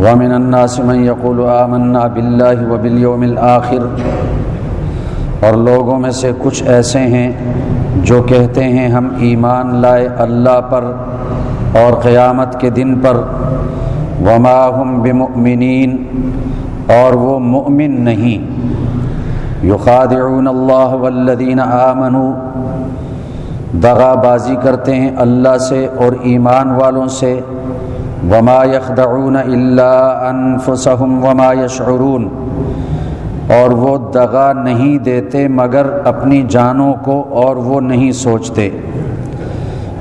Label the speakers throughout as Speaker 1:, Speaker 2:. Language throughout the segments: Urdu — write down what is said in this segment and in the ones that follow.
Speaker 1: ومن الناس من يقول آمنا بالله وباليوم الآخر، اور لوگوں میں سے کچھ ایسے ہیں جو کہتے ہیں ہم ایمان لائے اللہ پر اور قیامت کے دن پر، وما هم بمؤمنین، اور وہ مؤمن نہیں، یخادعون اللہ والذین آمنوا، دغا بازی کرتے ہیں اللہ سے اور ایمان والوں سے، وما یخدعون الا انفسهم وما یشعرون، اور وہ دغا نہیں دیتے مگر اپنی جانوں کو اور وہ نہیں سوچتے،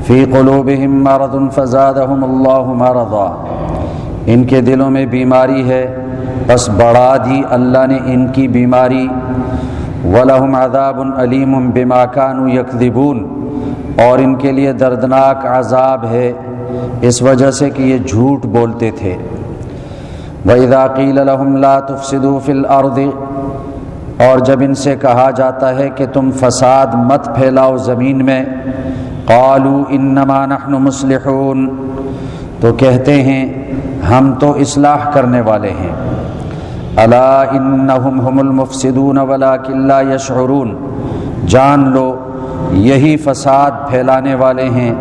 Speaker 1: فی قلوبہم مرض فزادہم اللہ مرضا، ان کے دلوں میں بیماری ہے بس بڑھا دی اللہ نے ان کی بیماری، وَلَهُمْ عَذَابٌ عَلِيمٌ بِمَا كَانُوا يَكْذِبُونَ، اور ان کے لیے دردناک عذاب ہے اس وجہ سے کہ یہ جھوٹ بولتے تھے۔ وَإِذَا قِيلَ لَهُمْ لَا تُفْسِدُوا فِي الْأَرْضِ، اور جب ان سے کہا جاتا ہے کہ تم فساد مت پھیلاؤ زمین میں، قَالُوا إِنَّمَا نَحْنُ مُصْلِحُونَ، تو کہتے ہیں ہم تو اصلاح کرنے والے ہیں، الا انہم هم المفسدون ولکن لا یشعرون، جان لو یہی فساد پھیلانے والے ہیں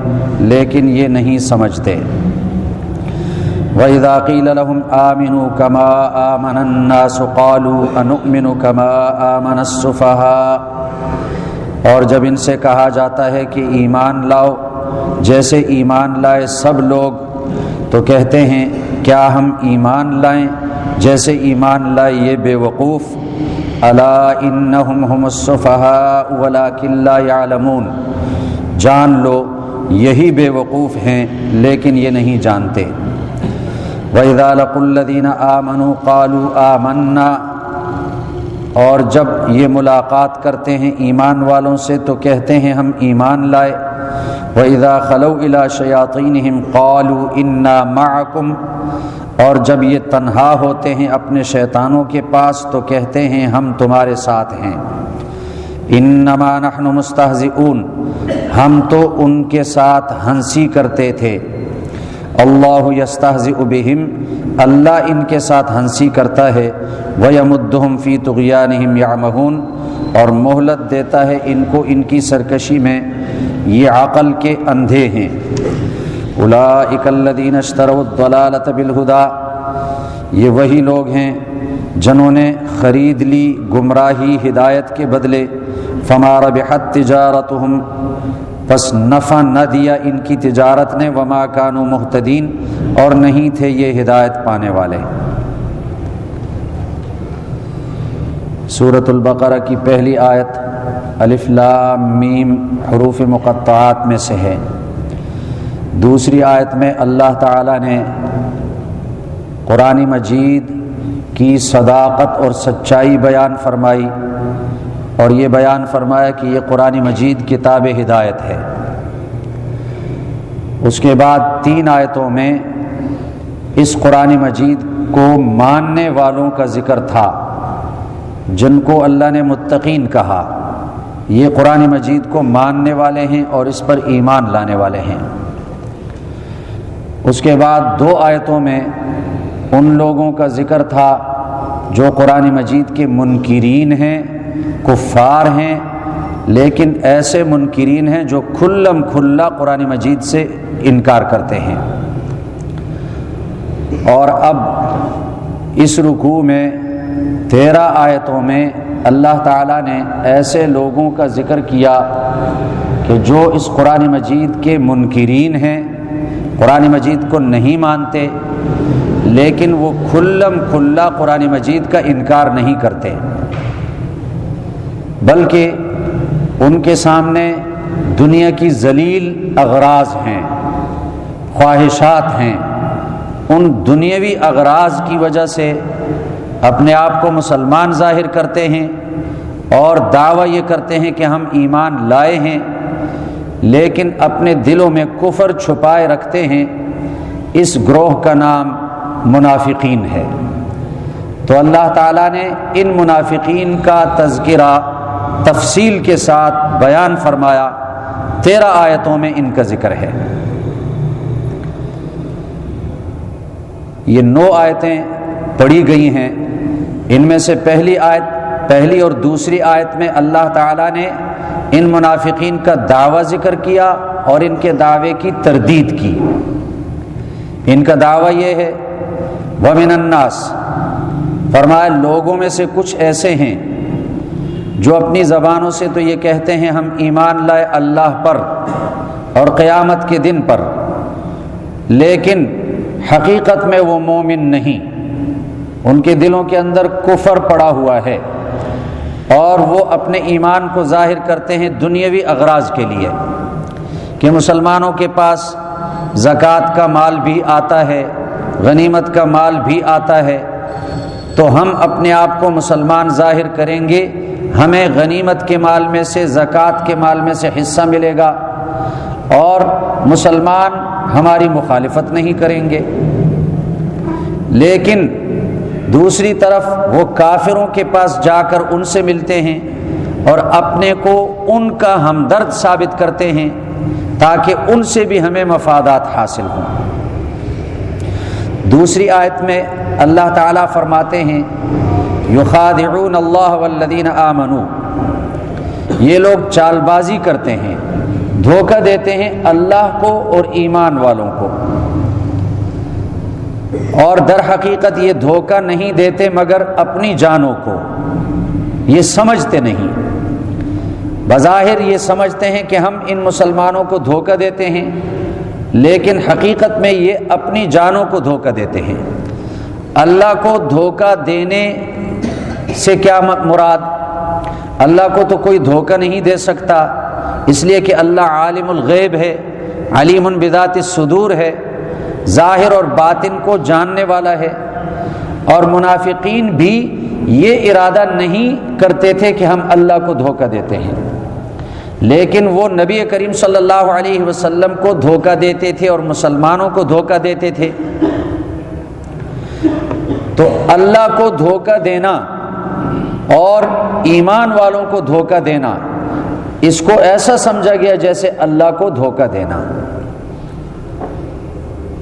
Speaker 1: لیکن یہ نہیں سمجھتے۔ وَإِذَا قِيلَ لَهُمْ آمِنُوا كَمَا آمَنَ النَّاسُ قَالُوا أَنُؤْمِنُ كَمَا آمَنَ السُّفَهَاءُ، اور جب ان سے کہا جاتا ہے کہ ایمان لاؤ جیسے ایمان لائے سب لوگ، تو کہتے ہیں کیا ہم ایمان لائیں جیسے ایمان لائے یہ بے وقوف، الا انہم هم السفہاء ولکن لا یعلمون، جان لو یہی بے وقوف ہیں لیکن یہ نہیں جانتے۔ وَإِذَا لَقُوا الَّذِينَ آمَنُوا قَالُوا آمَنَّا، اور جب یہ ملاقات کرتے ہیں ایمان والوں سے تو کہتے ہیں ہم ایمان لائے۔ وَإِذَا خَلَوْا إِلَى شَيَاطِينِهِمْ قَالُوا إِنَّا مَعَكُمْ، اور جب یہ تنہا ہوتے ہیں اپنے شیطانوں کے پاس تو کہتے ہیں ہم تمہارے ساتھ ہیں۔ إِنَّمَا نَحْنُ مُسْتَهْزِئُونَ، ہم تو ان کے ساتھ ہنسی کرتے تھے۔ اللہ یستہزئ بہم، اللہ ان کے ساتھ ہنسی کرتا ہے، وَيَمُدُّهُمْ فِي طُغْيَانِهِمْ يَعْمَهُونَ، اور مہلت دیتا ہے ان کو ان کی سرکشی میں، یہ عقل کے اندھے ہیں۔ اولئک الذین اشتروا الضلالۃ بالہدی، یہ وہی لوگ ہیں جنہوں نے خرید لی گمراہی ہدایت کے بدلے، فما ربحت تجارتہم، پس نفع نہ دیا ان کی تجارت نے، وما کانوا مہتدین، اور نہیں تھے یہ ہدایت پانے والے۔ سورۃ البقرہ کی پہلی آیت الف لام میم حروف مقطعات میں سے ہے۔ دوسری آیت میں اللہ تعالیٰ نے قرآن مجید کی صداقت اور سچائی بیان فرمائی، اور یہ بیان فرمایا کہ یہ قرآن مجید کتاب ہدایت ہے۔ اس کے بعد 3 آیتوں میں اس قرآن مجید کو ماننے والوں کا ذکر تھا، جن کو اللہ نے متقین کہا، یہ قرآن مجید کو ماننے والے ہیں اور اس پر ایمان لانے والے ہیں۔ اس کے بعد 2 آیتوں میں ان لوگوں کا ذکر تھا جو قرآن مجید کے منکرین ہیں، کفار ہیں، لیکن ایسے منکرین ہیں جو کھلم کھلا قرآن مجید سے انکار کرتے ہیں۔ اور اب اس رکوع میں 13 آیتوں میں اللہ تعالیٰ نے ایسے لوگوں کا ذکر کیا کہ جو اس قرآن مجید کے منکرین ہیں، قرآن مجید کو نہیں مانتے، لیکن وہ کھلم کھلا قرآن مجید کا انکار نہیں کرتے، بلکہ ان کے سامنے دنیا کی ذلیل اغراض ہیں، خواہشات ہیں، ان دنیاوی اغراض کی وجہ سے اپنے آپ کو مسلمان ظاہر کرتے ہیں اور دعویٰ یہ کرتے ہیں کہ ہم ایمان لائے ہیں، لیکن اپنے دلوں میں کفر چھپائے رکھتے ہیں۔ اس گروہ کا نام منافقین ہے۔ تو اللہ تعالیٰ نے ان منافقین کا تذکرہ تفصیل کے ساتھ بیان فرمایا، 13 آیتوں میں ان کا ذکر ہے۔ یہ 9 آیتیں پڑھی گئی ہیں۔ ان میں سے پہلی اور دوسری آیت میں اللہ تعالیٰ نے ان منافقین کا دعویٰ ذکر کیا اور ان کے دعوے کی تردید کی۔ ان کا دعویٰ یہ ہے وَمِنَ النَّاسِ، فرمایا لوگوں میں سے کچھ ایسے ہیں جو اپنی زبانوں سے تو یہ کہتے ہیں ہم ایمان لائے اللہ پر اور قیامت کے دن پر، لیکن حقیقت میں وہ مومن نہیں، ان کے دلوں کے اندر کفر پڑا ہوا ہے اور وہ اپنے ایمان کو ظاہر کرتے ہیں دنیاوی اغراض کے لیے کہ مسلمانوں کے پاس زکوٰۃ کا مال بھی آتا ہے، غنیمت کا مال بھی آتا ہے، تو ہم اپنے آپ کو مسلمان ظاہر کریں گے، ہمیں غنیمت کے مال میں سے زکوٰۃ کے مال میں سے حصہ ملے گا اور مسلمان ہماری مخالفت نہیں کریں گے۔ لیکن دوسری طرف وہ کافروں کے پاس جا کر ان سے ملتے ہیں اور اپنے کو ان کا ہمدرد ثابت کرتے ہیں تاکہ ان سے بھی ہمیں مفادات حاصل ہوں۔ دوسری آیت میں اللہ تعالیٰ فرماتے ہیں یخادعون اللہ والذین آمنوا، یہ لوگ چال بازی کرتے ہیں، دھوکہ دیتے ہیں اللہ کو اور ایمان والوں کو، اور در حقیقت یہ دھوکہ نہیں دیتے مگر اپنی جانوں کو، یہ سمجھتے نہیں، بظاہر یہ سمجھتے ہیں کہ ہم ان مسلمانوں کو دھوکہ دیتے ہیں، لیکن حقیقت میں یہ اپنی جانوں کو دھوکہ دیتے ہیں۔ اللہ کو دھوکہ دینے سے کیا مراد؟ اللہ کو تو کوئی دھوکہ نہیں دے سکتا، اس لیے کہ اللہ عالم الغیب ہے، علیم بذات الصدور ہے، ظاہر اور باطن کو جاننے والا ہے۔ اور منافقین بھی یہ ارادہ نہیں کرتے تھے کہ ہم اللہ کو دھوکہ دیتے ہیں، لیکن وہ نبی کریم صلی اللہ علیہ وسلم کو دھوکہ دیتے تھے اور مسلمانوں کو دھوکہ دیتے تھے۔ تو اللہ کو دھوکہ دینا اور ایمان والوں کو دھوکہ دینا، اس کو ایسا سمجھا گیا جیسے اللہ کو دھوکہ دینا،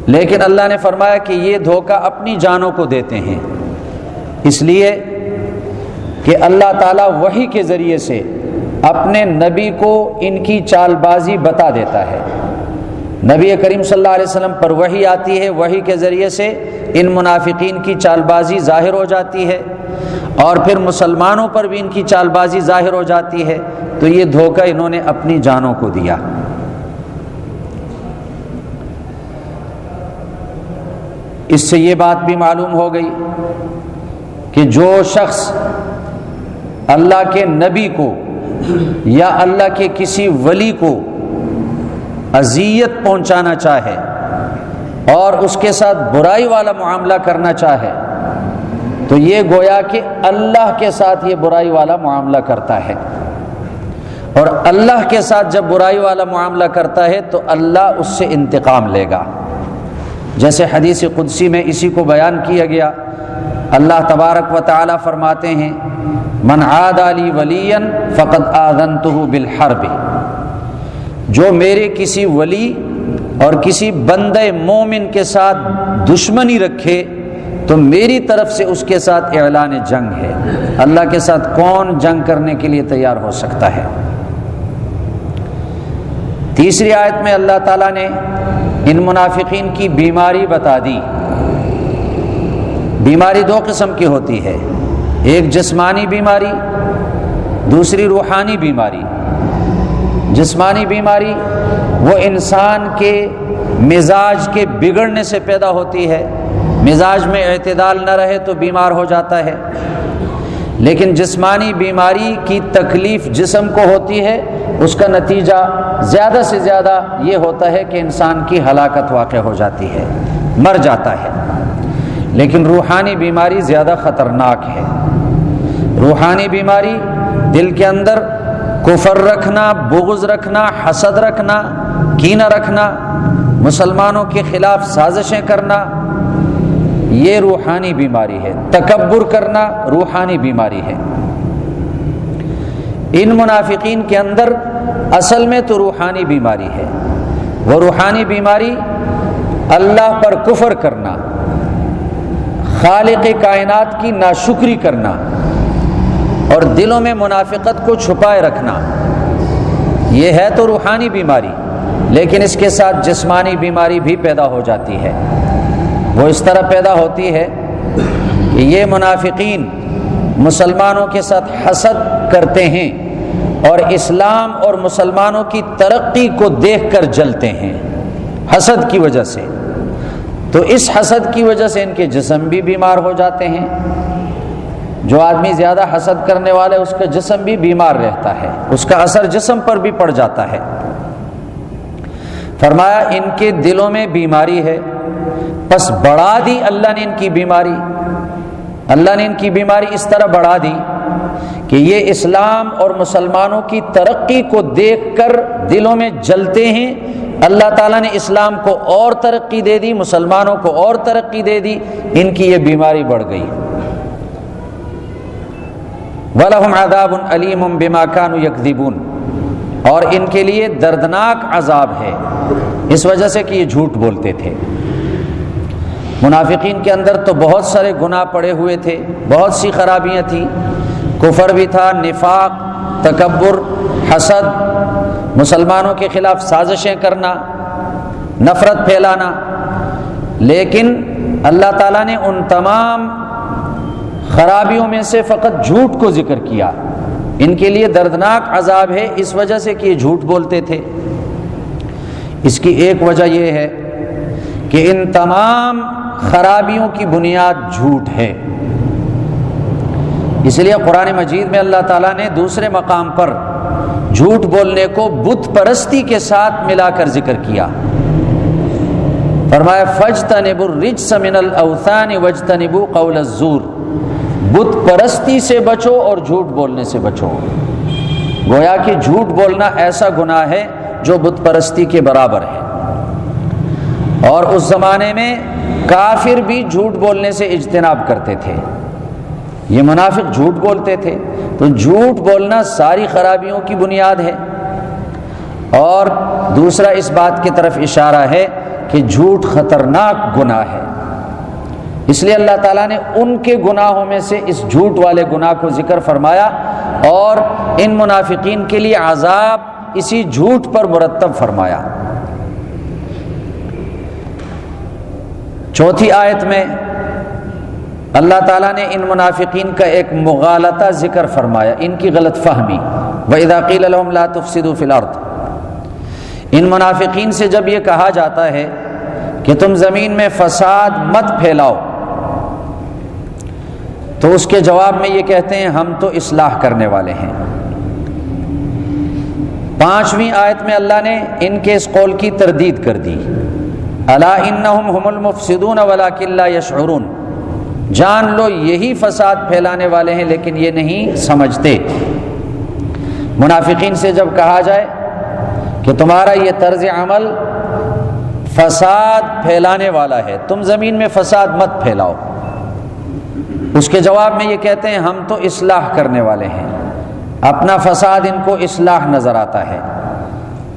Speaker 1: لیکن اللہ نے فرمایا کہ یہ دھوکہ اپنی جانوں کو دیتے ہیں، اس لیے کہ اللہ تعالیٰ وحی کے ذریعے سے اپنے نبی کو ان کی چال بازی بتا دیتا ہے۔ نبی کریم صلی اللہ علیہ وسلم پر وحی آتی ہے، وحی کے ذریعے سے ان منافقین کی چال بازی ظاہر ہو جاتی ہے اور پھر مسلمانوں پر بھی ان کی چال بازی ظاہر ہو جاتی ہے، تو یہ دھوکہ انہوں نے اپنی جانوں کو دیا۔ اس سے یہ بات بھی معلوم ہو گئی کہ جو شخص اللہ کے نبی کو یا اللہ کے کسی ولی کو اذیت پہنچانا چاہے اور اس کے ساتھ برائی والا معاملہ کرنا چاہے، تو یہ گویا کہ اللہ کے ساتھ یہ برائی والا معاملہ کرتا ہے، اور اللہ کے ساتھ جب برائی والا معاملہ کرتا ہے تو اللہ اس سے انتقام لے گا۔ جیسے حدیث قدسی میں اسی کو بیان کیا گیا، اللہ تبارک و تعالی فرماتے ہیں من عاد لی ولیا فقد آذنتہ بالحرب، جو میرے کسی ولی اور کسی بندہ مومن کے ساتھ دشمنی رکھے تو میری طرف سے اس کے ساتھ اعلان جنگ ہے۔ اللہ کے ساتھ کون جنگ کرنے کے لیے تیار ہو سکتا ہے؟ تیسری آیت میں اللہ تعالیٰ نے ان منافقین کی بیماری بتا دی۔ بیماری 2 قسم کی ہوتی ہے، ایک جسمانی بیماری، دوسری روحانی بیماری۔ جسمانی بیماری وہ انسان کے مزاج کے بگڑنے سے پیدا ہوتی ہے، مزاج میں اعتدال نہ رہے تو بیمار ہو جاتا ہے، لیکن جسمانی بیماری کی تکلیف جسم کو ہوتی ہے، اس کا نتیجہ زیادہ سے زیادہ یہ ہوتا ہے کہ انسان کی ہلاکت واقع ہو جاتی ہے، مر جاتا ہے۔ لیکن روحانی بیماری زیادہ خطرناک ہے۔ روحانی بیماری دل کے اندر کفر رکھنا، بغض رکھنا، حسد رکھنا، کینہ رکھنا، مسلمانوں کے خلاف سازشیں کرنا، یہ روحانی بیماری ہے۔ تکبر کرنا روحانی بیماری ہے۔ ان منافقین کے اندر اصل میں تو روحانی بیماری ہے۔ وہ روحانی بیماری اللہ پر کفر کرنا، خالق کائنات کی ناشکری کرنا اور دلوں میں منافقت کو چھپائے رکھنا، یہ ہے تو روحانی بیماری، لیکن اس کے ساتھ جسمانی بیماری بھی پیدا ہو جاتی ہے۔ وہ اس طرح پیدا ہوتی ہے کہ یہ منافقین مسلمانوں کے ساتھ حسد کرتے ہیں اور اسلام اور مسلمانوں کی ترقی کو دیکھ کر جلتے ہیں حسد کی وجہ سے۔ تو اس حسد کی وجہ سے ان کے جسم بھی بیمار ہو جاتے ہیں۔ جو آدمی زیادہ حسد کرنے والا ہے اس کا جسم بھی بیمار رہتا ہے، اس کا اثر جسم پر بھی پڑ جاتا ہے۔ فرمایا ان کے دلوں میں بیماری ہے، پس بڑھا دی اللہ نے ان کی بیماری۔ اللہ نے ان کی بیماری اس طرح بڑھا دی کہ یہ اسلام اور مسلمانوں کی ترقی کو دیکھ کر دلوں میں جلتے ہیں۔ اللہ تعالیٰ نے اسلام کو اور ترقی دے دی، مسلمانوں کو اور ترقی دے دی، ان کی یہ بیماری بڑھ گئی۔ وَلَهُمْ عَذَابٌ أَلِيمٌ بِمَا كَانُوا يَكْذِبُونَ، اور ان کے لیے دردناک عذاب ہے اس وجہ سے کہ یہ جھوٹ بولتے تھے۔ منافقین کے اندر تو بہت سارے گناہ پڑے ہوئے تھے، بہت سی خرابیاں تھیں، کفر بھی تھا، نفاق، تکبر، حسد، مسلمانوں کے خلاف سازشیں کرنا، نفرت پھیلانا، لیکن اللہ تعالیٰ نے ان تمام خرابیوں میں سے فقط جھوٹ کو ذکر کیا۔ ان کے لیے دردناک عذاب ہے اس وجہ سے کہ یہ جھوٹ بولتے تھے۔ اس کی ایک وجہ یہ ہے کہ ان تمام خرابیوں کی بنیاد جھوٹ ہے۔ اس لیے قرآن مجید میں اللہ تعالیٰ نے دوسرے مقام پر جھوٹ بولنے کو بت پرستی کے ساتھ ملا کر ذکر کیا۔ فرمایا فَاجْتَنِبُوا الرِّجْسَ مِنَ الْأَوْثَانِ وَاجْتَنِبُوا قَوْلَ الزُّورِ، بت پرستی سے بچو اور جھوٹ بولنے سے بچو۔ گویا کہ جھوٹ بولنا ایسا گناہ ہے جو بت پرستی کے برابر ہے، اور اس زمانے میں کافر بھی جھوٹ بولنے سے اجتناب کرتے تھے۔ یہ منافق جھوٹ بولتے تھے، تو جھوٹ بولنا ساری خرابیوں کی بنیاد ہے۔ اور دوسرا اس بات کی طرف اشارہ ہے کہ جھوٹ خطرناک گناہ ہے، اس لیے اللہ تعالیٰ نے ان کے گناہوں میں سے اس جھوٹ والے گناہ کو ذکر فرمایا، اور ان منافقین کے لیے عذاب اسی جھوٹ پر مرتب فرمایا۔ چوتھی آیت میں اللہ تعالیٰ نے ان منافقین کا ایک مغالطہ ذکر فرمایا، ان کی غلط فہمی۔ وَإِذَا قِيلَ لَهُمْ لَا تُفْسِدُوا فِي الْأَرْضِ، ان منافقین سے جب یہ کہا جاتا ہے کہ تم زمین میں فساد مت پھیلاؤ، تو اس کے جواب میں یہ کہتے ہیں ہم تو اصلاح کرنے والے ہیں۔ 5ویں آیت میں اللہ نے ان کے اس قول کی تردید کر دی، الا انہم هم المفسدون ولکن لا یشعرون، جان لو یہی فساد پھیلانے والے ہیں لیکن یہ نہیں سمجھتے۔ منافقین سے جب کہا جائے کہ تمہارا یہ طرز عمل فساد پھیلانے والا ہے، تم زمین میں فساد مت پھیلاؤ، اس کے جواب میں یہ کہتے ہیں ہم تو اصلاح کرنے والے ہیں۔ اپنا فساد ان کو اصلاح نظر آتا ہے۔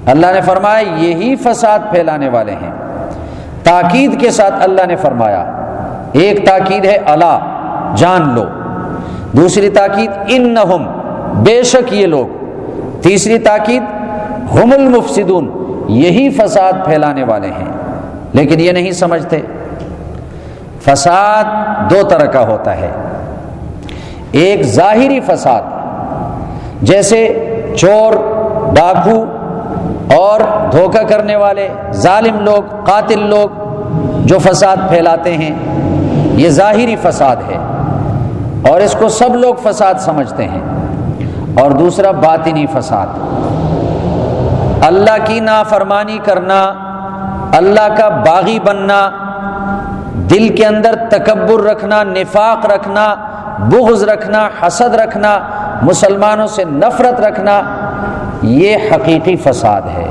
Speaker 1: اللہ نے فرمایا یہی فساد پھیلانے والے ہیں۔ تاکید کے ساتھ اللہ نے فرمایا، ایک تاکید ہے الا، جان لو، دوسری تاکید انہم، بے شک یہ لوگ، تیسری تاکید ہم المفسدون، یہی فساد پھیلانے والے ہیں، لیکن یہ نہیں سمجھتے۔ فساد دو طرح کا ہوتا ہے، ایک ظاہری فساد جیسے چور، ڈاکو اور دھوکہ کرنے والے، ظالم لوگ، قاتل لوگ جو فساد پھیلاتے ہیں، یہ ظاہری فساد ہے اور اس کو سب لوگ فساد سمجھتے ہیں۔ اور دوسرا باطنی فساد، اللہ کی نافرمانی کرنا، اللہ کا باغی بننا، دل کے اندر تکبر رکھنا، نفاق رکھنا، بغض رکھنا، حسد رکھنا، مسلمانوں سے نفرت رکھنا، یہ حقیقی فساد ہے،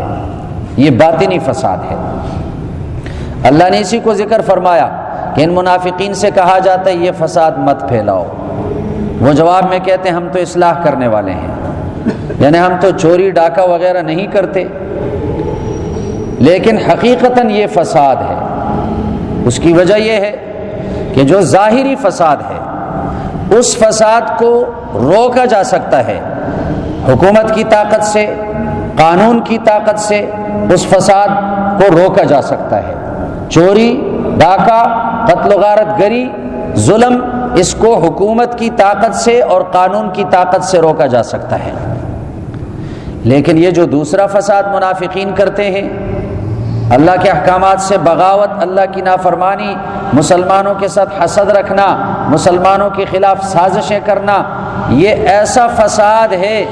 Speaker 1: یہ باطنی فساد ہے۔ اللہ نے اسی کو ذکر فرمایا کہ ان منافقین سے کہا جاتا ہے یہ فساد مت پھیلاؤ، وہ جواب میں کہتے ہیں ہم تو اصلاح کرنے والے ہیں، یعنی ہم تو چوری ڈاکہ وغیرہ نہیں کرتے، لیکن حقیقتاً یہ فساد ہے۔ اس کی وجہ یہ ہے کہ جو ظاہری فساد ہے اس فساد کو روکا جا سکتا ہے حکومت کی طاقت سے، قانون کی طاقت سے اس فساد کو روکا جا سکتا ہے۔ چوری، ڈاکہ، قتل و غارت گری، ظلم، اس کو حکومت کی طاقت سے اور قانون کی طاقت سے روکا جا سکتا ہے۔ لیکن یہ جو دوسرا فساد منافقین کرتے ہیں، اللہ کے احکامات سے بغاوت، اللہ کی نافرمانی، مسلمانوں کے ساتھ حسد رکھنا، مسلمانوں کے خلاف سازشیں کرنا، یہ ایسا فساد ہے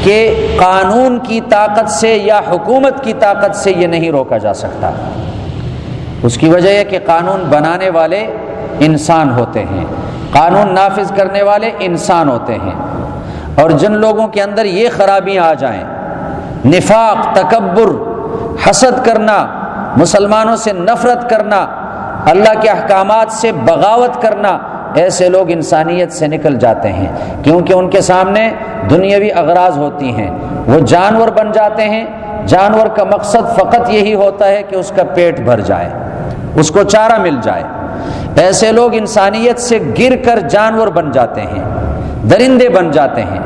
Speaker 1: کہ قانون کی طاقت سے یا حکومت کی طاقت سے یہ نہیں روکا جا سکتا۔ اس کی وجہ ہے کہ قانون بنانے والے انسان ہوتے ہیں، قانون نافذ کرنے والے انسان ہوتے ہیں، اور جن لوگوں کے اندر یہ خرابیاں آ جائیں، نفاق، تکبر، حسد کرنا، مسلمانوں سے نفرت کرنا، اللہ کے احکامات سے بغاوت کرنا، ایسے لوگ انسانیت سے نکل جاتے ہیں، کیونکہ ان کے سامنے دنیاوی اغراض ہوتی ہیں، وہ جانور بن جاتے ہیں۔ جانور کا مقصد فقط یہی ہوتا ہے کہ اس کا پیٹ بھر جائے، اس کو چارہ مل جائے۔ ایسے لوگ انسانیت سے گر کر جانور بن جاتے ہیں، درندے بن جاتے ہیں۔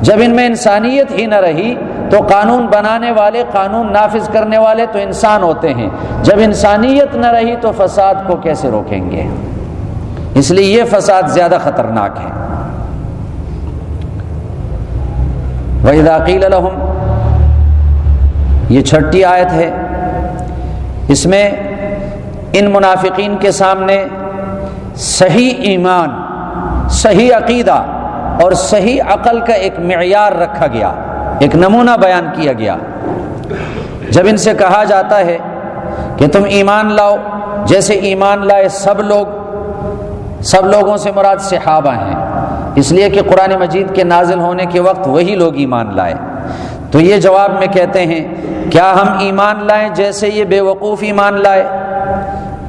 Speaker 1: جب ان میں انسانیت ہی نہ رہی تو قانون بنانے والے، قانون نافذ کرنے والے تو انسان ہوتے ہیں، جب انسانیت نہ رہی تو فساد کو کیسے روکیں گے؟ اس لیے یہ فساد زیادہ خطرناک ہے۔ وَإِذَا قِيلَ لَهُمْ، یہ 6ٹھی آیت ہے، اس میں ان منافقین کے سامنے صحیح ایمان، صحیح عقیدہ اور صحیح عقل کا ایک معیار رکھا گیا، ایک نمونہ بیان کیا گیا۔ جب ان سے کہا جاتا ہے کہ تم ایمان لاؤ، جیسے ایمان لائے سب لوگوں سے مراد صحابہ ہیں، اس لیے کہ قرآن مجید کے نازل ہونے کے وقت وہی لوگ ایمان لائے، تو یہ جواب میں کہتے ہیں کیا ہم ایمان لائیں جیسے یہ بے وقوف ایمان لائے؟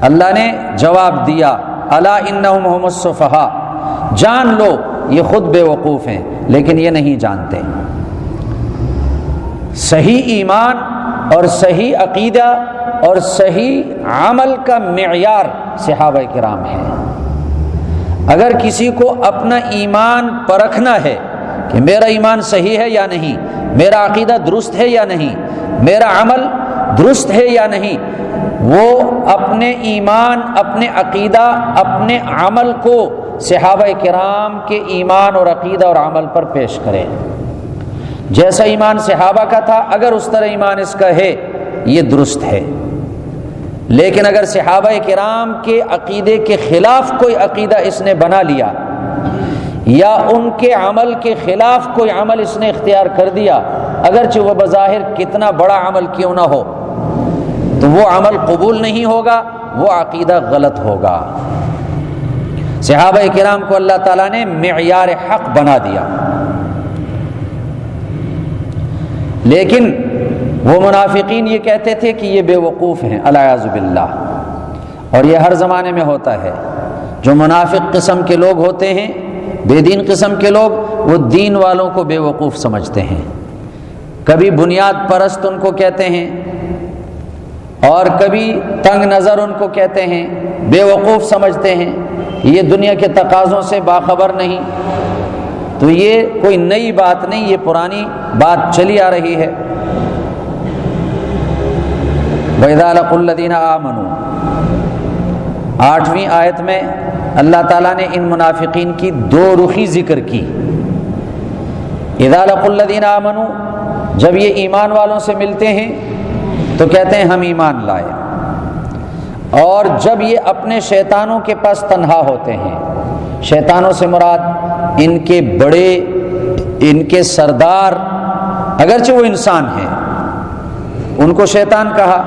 Speaker 1: اللہ نے جواب دیا، الا انہم هم السفہاء، جان لو یہ خود بے وقوف ہیں لیکن یہ نہیں جانتے۔ صحیح ایمان اور صحیح عقیدہ اور صحیح عمل کا معیار صحابہ کرام ہے۔ اگر کسی کو اپنا ایمان پرکھنا ہے کہ میرا ایمان صحیح ہے یا نہیں، میرا عقیدہ درست ہے یا نہیں، میرا عمل درست ہے یا نہیں، وہ اپنے ایمان، اپنے عقیدہ، اپنے عمل کو صحابہ کرام کے ایمان اور عقیدہ اور عمل پر پیش کرے۔ جیسا ایمان صحابہ کا تھا، اگر اس طرح ایمان اس کا ہے، یہ درست ہے۔ لیکن اگر صحابہ کرام کے عقیدے کے خلاف کوئی عقیدہ اس نے بنا لیا یا ان کے عمل کے خلاف کوئی عمل اس نے اختیار کر دیا، اگرچہ وہ بظاہر کتنا بڑا عمل کیوں نہ ہو، تو وہ عمل قبول نہیں ہوگا، وہ عقیدہ غلط ہوگا۔ صحابہ کرام کو اللہ تعالیٰ نے معیار حق بنا دیا، لیکن وہ منافقین یہ کہتے تھے کہ یہ بے وقوف ہیں، العیاذ باللہ۔ اور یہ ہر زمانے میں ہوتا ہے، جو منافق قسم کے لوگ ہوتے ہیں، بے دین قسم کے لوگ، وہ دین والوں کو بے وقوف سمجھتے ہیں، کبھی بنیاد پرست ان کو کہتے ہیں اور کبھی تنگ نظر ان کو کہتے ہیں، بے وقوف سمجھتے ہیں، یہ دنیا کے تقاضوں سے باخبر نہیں۔ تو یہ کوئی نئی بات نہیں، یہ پرانی بات چلی آ رہی ہے۔ وَإِذَا لَقُوا الَّذِينَ آمَنُوا، 8ویں آیت میں اللہ تعالیٰ نے ان منافقین کی دو رخی ذکر کی۔ اِذَا لَقُوا الَّذِينَ آمَنُوا، جب یہ ایمان والوں سے ملتے ہیں تو کہتے ہیں ہم ایمان لائے، اور جب یہ اپنے شیطانوں کے پاس تنہا ہوتے ہیں، شیطانوں سے مراد ان کے بڑے، ان کے سردار، اگرچہ وہ انسان ہیں، ان کو شیطان کہا،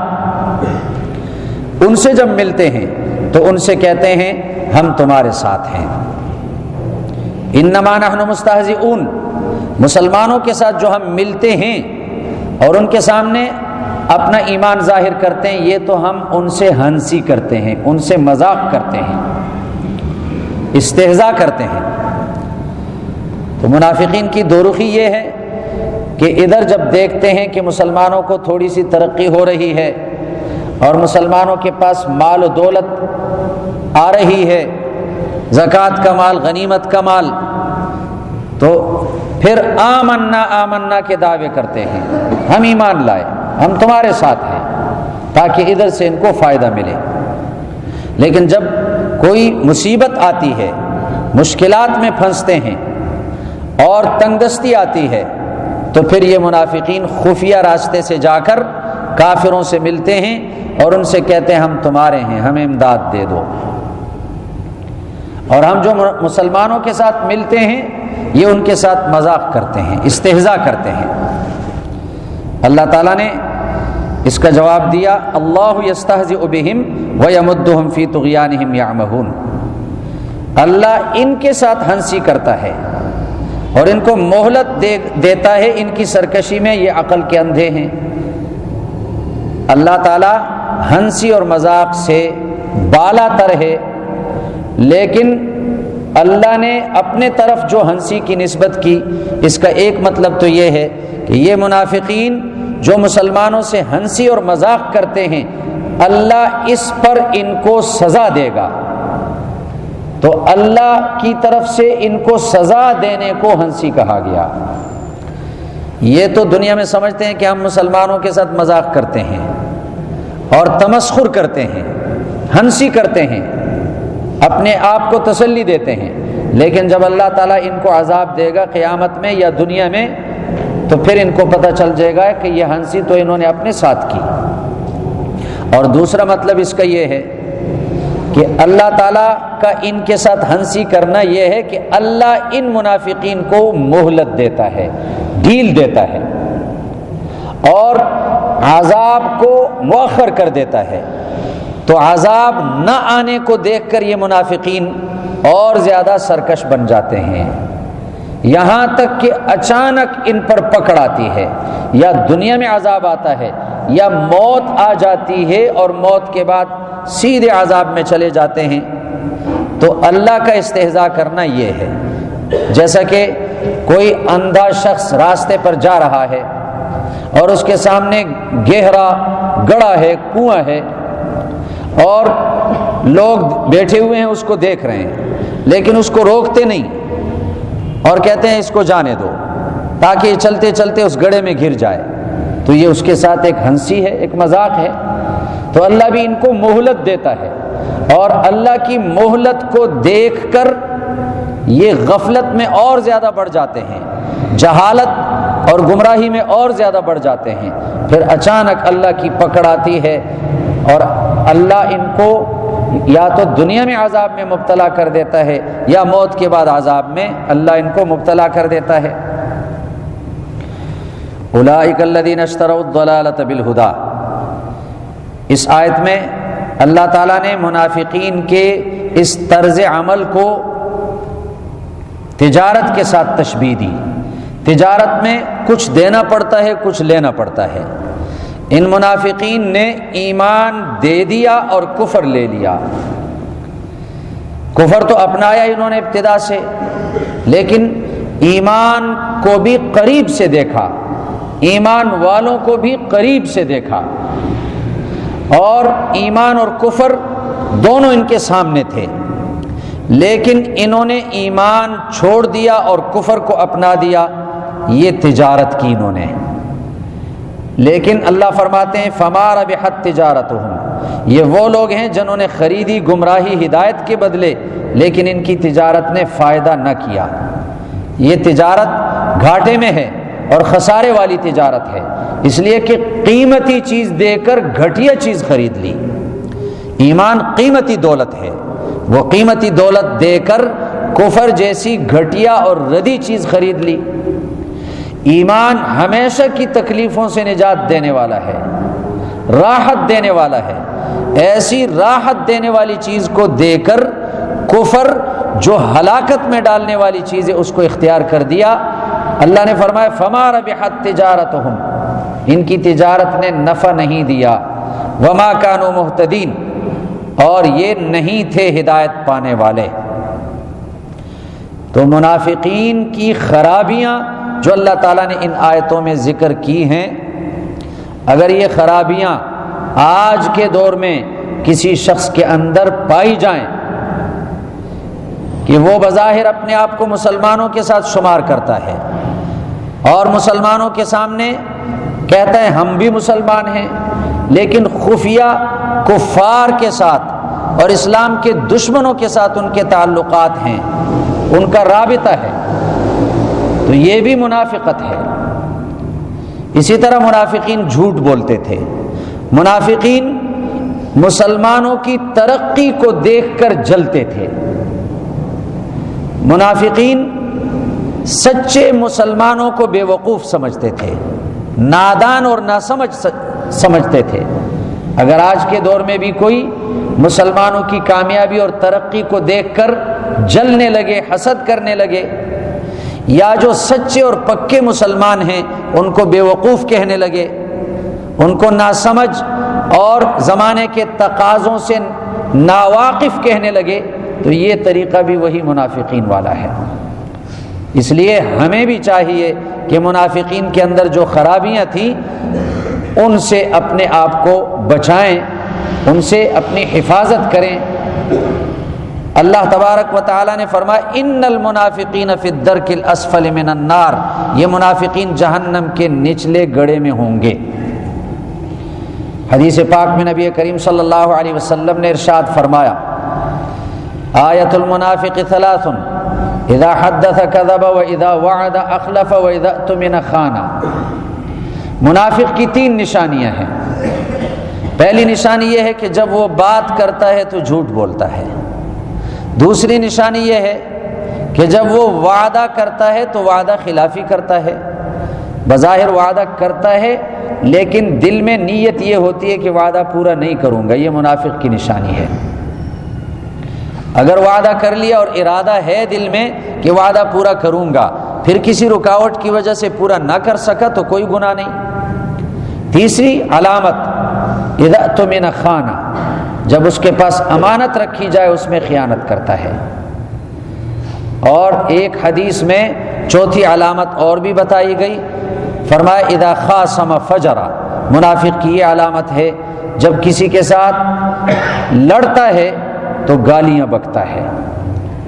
Speaker 1: ان سے جب ملتے ہیں تو ان سے کہتے ہیں ہم تمہارے ساتھ ہیں۔ انما نحن مستہزئون، مسلمانوں کے ساتھ جو ہم ملتے ہیں اور ان کے سامنے اپنا ایمان ظاہر کرتے ہیں، یہ تو ہم ان سے ہنسی کرتے ہیں، ان سے مذاق کرتے ہیں، استہزاء کرتے ہیں۔ تو منافقین کی دو رخی یہ ہے کہ ادھر جب دیکھتے ہیں کہ مسلمانوں کو تھوڑی سی ترقی ہو رہی ہے اور مسلمانوں کے پاس مال و دولت آ رہی ہے، زکوٰۃ کا مال، غنیمت کا مال، تو پھر آمنا آمنا کے دعوے کرتے ہیں، ہم ایمان لائے، ہم تمہارے ساتھ ہیں، تاکہ ادھر سے ان کو فائدہ ملے۔ لیکن جب کوئی مصیبت آتی ہے، مشکلات میں پھنستے ہیں اور تنگ دستی آتی ہے، تو پھر یہ منافقین خفیہ راستے سے جا کر کافروں سے ملتے ہیں اور ان سے کہتے ہیں ہم تمہارے ہیں، ہمیں امداد دے دو۔ اور ہم جو مسلمانوں کے ساتھ ملتے ہیں یہ ان کے ساتھ مذاق کرتے ہیں، استہزاء کرتے ہیں۔ اللہ تعالیٰ نے اس کا جواب دیا، اللہ یستہزئ بہم ویمدہم فی طغیانہم یعمہون، اللہ ان کے ساتھ ہنسی کرتا ہے اور ان کو مہلت دیتا ہے ان کی سرکشی میں، یہ عقل کے اندھے ہیں۔ اللہ تعالیٰ ہنسی اور مذاق سے بالا تر ہے، لیکن اللہ نے اپنے طرف جو ہنسی کی نسبت کی، اس کا ایک مطلب تو یہ ہے کہ یہ منافقین جو مسلمانوں سے ہنسی اور مذاق کرتے ہیں، اللہ اس پر ان کو سزا دے گا، تو اللہ کی طرف سے ان کو سزا دینے کو ہنسی کہا گیا۔ یہ تو دنیا میں سمجھتے ہیں کہ ہم مسلمانوں کے ساتھ مذاق کرتے ہیں اور تمسخر کرتے ہیں، ہنسی کرتے ہیں، اپنے آپ کو تسلی دیتے ہیں، لیکن جب اللہ تعالیٰ ان کو عذاب دے گا قیامت میں یا دنیا میں، تو پھر ان کو پتہ چل جائے گا کہ یہ ہنسی تو انہوں نے اپنے ساتھ کی۔ اور دوسرا مطلب اس کا یہ ہے کہ اللہ تعالیٰ کا ان کے ساتھ ہنسی کرنا یہ ہے کہ اللہ ان منافقین کو مہلت دیتا ہے، ڈھیل دیتا ہے اور عذاب کو مؤخر کر دیتا ہے، تو عذاب نہ آنے کو دیکھ کر یہ منافقین اور زیادہ سرکش بن جاتے ہیں، یہاں تک کہ اچانک ان پر پکڑ آتی ہے، یا دنیا میں عذاب آتا ہے یا موت آ جاتی ہے اور موت کے بعد سیدھے عذاب میں چلے جاتے ہیں۔ تو اللہ کا استہزاء کرنا یہ ہے، جیسا کہ کوئی اندھا شخص راستے پر جا رہا ہے اور اس کے سامنے گہرا گڑھا ہے، کنواں ہے، اور لوگ بیٹھے ہوئے ہیں اس کو دیکھ رہے ہیں، لیکن اس کو روکتے نہیں اور کہتے ہیں اس کو جانے دو تاکہ یہ چلتے چلتے اس گڑھے میں گر جائے، تو یہ اس کے ساتھ ایک ہنسی ہے، ایک مذاق ہے۔ تو اللہ بھی ان کو مہلت دیتا ہے، اور اللہ کی مہلت کو دیکھ کر یہ غفلت میں اور زیادہ بڑھ جاتے ہیں، جہالت اور گمراہی میں اور زیادہ بڑھ جاتے ہیں، پھر اچانک اللہ کی پکڑ آتی ہے اور اللہ ان کو یا تو دنیا میں عذاب میں مبتلا کر دیتا ہے یا موت کے بعد عذاب میں اللہ ان کو مبتلا کر دیتا ہے۔ اولئک الذین اشتروا الضلالۃ بالہدی، اس آیت میں اللہ تعالیٰ نے منافقین کے اس طرز عمل کو تجارت کے ساتھ تشبیہ دی۔ تجارت میں کچھ دینا پڑتا ہے، کچھ لینا پڑتا ہے۔ ان منافقین نے ایمان دے دیا اور کفر لے لیا۔ کفر تو اپنایا انہوں نے ابتدا سے، لیکن ایمان کو بھی قریب سے دیکھا، ایمان والوں کو بھی قریب سے دیکھا، اور ایمان اور کفر دونوں ان کے سامنے تھے، لیکن انہوں نے ایمان چھوڑ دیا اور کفر کو اپنا دیا۔ یہ تجارت کی انہوں نے، لیکن اللہ فرماتے ہیں فما ربحت تجارتہم، یہ وہ لوگ ہیں جنہوں نے خریدی گمراہی ہدایت کے بدلے، لیکن ان کی تجارت نے فائدہ نہ کیا۔ یہ تجارت گھاٹے میں ہے اور خسارے والی تجارت ہے، اس لیے کہ قیمتی چیز دے کر گھٹیا چیز خرید لی۔ ایمان قیمتی دولت ہے، وہ قیمتی دولت دے کر کفر جیسی گھٹیا اور ردی چیز خرید لی۔ ایمان ہمیشہ کی تکلیفوں سے نجات دینے والا ہے، راحت دینے والا ہے، ایسی راحت دینے والی چیز کو دے کر کفر جو ہلاکت میں ڈالنے والی چیز ہے اس کو اختیار کر دیا۔ اللہ نے فرمایا فما ربحت تجارتہم، ان کی تجارت نے نفع نہیں دیا، وما کانوا مہتدین، اور یہ نہیں تھے ہدایت پانے والے۔ تو منافقین کی خرابیاں جو اللہ تعالیٰ نے ان آیتوں میں ذکر کی ہیں، اگر یہ خرابیاں آج کے دور میں کسی شخص کے اندر پائی جائیں کہ وہ بظاہر اپنے آپ کو مسلمانوں کے ساتھ شمار کرتا ہے اور مسلمانوں کے سامنے کہتا ہے ہم بھی مسلمان ہیں، لیکن خفیہ کفار کے ساتھ اور اسلام کے دشمنوں کے ساتھ ان کے تعلقات ہیں، ان کا رابطہ ہے، تو یہ بھی منافقت ہے۔ اسی طرح منافقین جھوٹ بولتے تھے، منافقین مسلمانوں کی ترقی کو دیکھ کر جلتے تھے، منافقین سچے مسلمانوں کو بے وقوف سمجھتے تھے، نادان اور ناسمجھ سمجھتے تھے۔ اگر آج کے دور میں بھی کوئی مسلمانوں کی کامیابی اور ترقی کو دیکھ کر جلنے لگے، حسد کرنے لگے، یا جو سچے اور پکے مسلمان ہیں ان کو بے وقوف کہنے لگے، ان کو ناسمجھ اور زمانے کے تقاضوں سے ناواقف کہنے لگے، تو یہ طریقہ بھی وہی منافقین والا ہے۔ اس لیے ہمیں بھی چاہیے کہ منافقین کے اندر جو خرابیاں تھیں ان سے اپنے آپ کو بچائیں، ان سے اپنی حفاظت کریں۔ اللہ تبارک و تعالی نے فرمایا ان المنافقین فی الدرک الاسفل من النار، یہ منافقین جہنم کے نچلے گڑھے میں ہوں گے۔ حدیث پاک میں نبی کریم صلی اللہ علیہ وسلم نے ارشاد فرمایا آیت المنافق ثلاث اذا حدث كذب واذا وعد اخلف واذا اؤتمن خان۔ منافق کی 3 نشانیاں ہیں۔ پہلی نشانی یہ ہے کہ جب وہ بات کرتا ہے تو جھوٹ بولتا ہے۔ دوسری نشانی یہ ہے کہ جب وہ وعدہ کرتا ہے تو وعدہ خلافی کرتا ہے، بظاہر وعدہ کرتا ہے لیکن دل میں نیت یہ ہوتی ہے کہ وعدہ پورا نہیں کروں گا، یہ منافق کی نشانی ہے۔ اگر وعدہ کر لیا اور ارادہ ہے دل میں کہ وعدہ پورا کروں گا، پھر کسی رکاوٹ کی وجہ سے پورا نہ کر سکا تو کوئی گناہ نہیں۔ تیسری علامت اذا اؤتمن خان، جب اس کے پاس امانت رکھی جائے اس میں خیانت کرتا ہے۔ اور ایک حدیث میں چوتھی علامت اور بھی بتائی گئی، فرمایا اذا خاصم فجر، منافق کی یہ علامت ہے جب کسی کے ساتھ لڑتا ہے تو گالیاں بکتا ہے،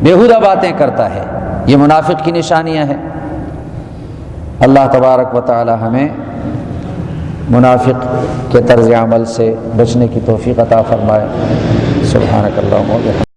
Speaker 1: بیہودہ باتیں کرتا ہے، یہ منافق کی نشانیاں ہیں۔ اللہ تبارک و تعالی ہمیں منافق کے طرز عمل سے بچنے کی توفیق عطا فرمائے۔ سبحانک اللہم و بحمدک۔